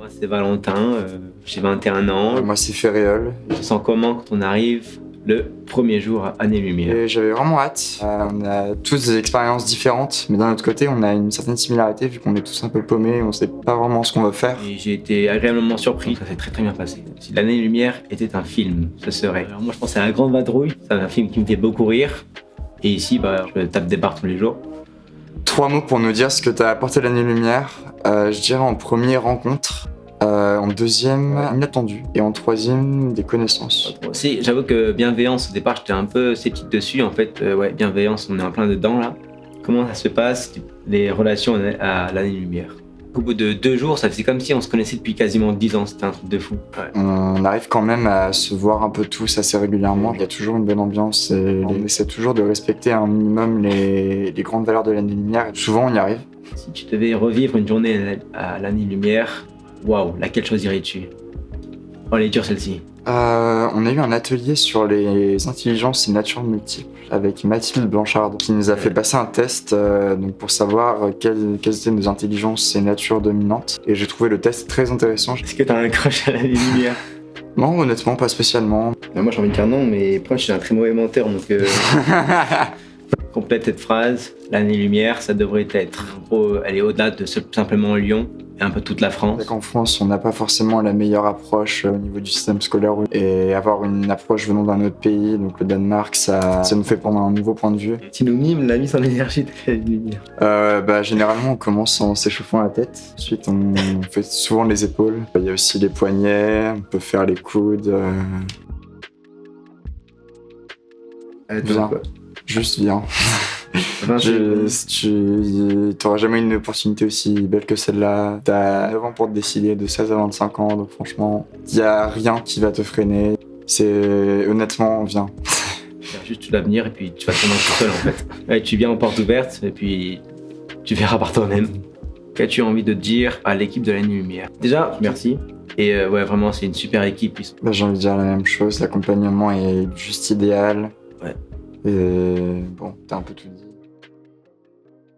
Moi, c'est Valentin, j'ai 21 ans. Moi, c'est Féréol. Je sens comment quand on arrive le premier jour à Année-Lumière. Et j'avais vraiment hâte. On a tous des expériences différentes, mais d'un autre côté, on a une certaine similarité vu qu'on est tous un peu paumés, on sait pas vraiment ce qu'on va faire. Et j'ai été agréablement surpris, ça s'est très bien passé. Si l'Année-Lumière était un film, ce serait. Alors moi, je pense à La Grande Vadrouille, c'est un film qui me fait beaucoup rire. Et ici, je tape des barres tous les jours. 3 mots pour nous dire ce que t'as apporté l'Année-Lumière. Je dirais en premier, rencontre. En deuxième, inattendu. Et en troisième, des connaissances. Si, j'avoue que bienveillance, au départ, j'étais un peu sceptique dessus. En fait, bienveillance, on est en plein dedans là. Comment ça se passe, les relations à l'Année-Lumière? Au bout de 2 jours, ça faisait comme si on se connaissait depuis quasiment 10 ans. C'était un truc de fou. Ouais. On arrive quand même à se voir un peu tous assez régulièrement. Il y a toujours une bonne ambiance et on essaie toujours de respecter un minimum les grandes valeurs de l'Année-Lumière. Souvent, on y arrive. Si tu devais revivre une journée à l'Année-Lumière, waouh, laquelle choisirais-tu? Oh, elle est dure celle-ci. On a eu un atelier sur les intelligences et natures multiples avec Mathilde Blanchard qui nous a fait passer un test donc pour savoir quelles étaient nos intelligences et natures dominantes. Et j'ai trouvé le test très intéressant. Est-ce que t'as un crush à l'Année-Lumière? Non, honnêtement, pas spécialement. Moi j'ai envie de dire non, mais après j'ai un très mauvais menteur donc... Complète cette phrase, l'Année-Lumière, ça devrait être. En gros, elle est au-delà de simplement Lyon et un peu toute la France. En France, on n'a pas forcément la meilleure approche au niveau du système scolaire et avoir une approche venant d'un autre pays, donc le Danemark, ça nous fait prendre un nouveau point de vue. Tu nous mimes la mise en énergie de l'Année-Lumière. Généralement, on commence en s'échauffant la tête. Ensuite, on fait souvent les épaules. Il y a aussi les poignets, on peut faire les coudes. Viens. Juste viens. T'auras jamais une opportunité aussi belle que celle-là. T'as 9 ans pour te décider, de 16 à 25 ans, donc franchement, y a rien qui va te freiner. Honnêtement, viens. Juste l'avenir et puis tu vas te rendre tout seul en fait. Ouais, tu viens en porte ouverte et puis tu verras par toi-même. Qu'as-tu envie de dire à l'équipe de l'Année-Lumière? Déjà, merci. Et vraiment, c'est une super équipe. J'ai envie de dire la même chose, l'accompagnement est juste idéal. Ouais. Et bon, t'as un peu tout dit.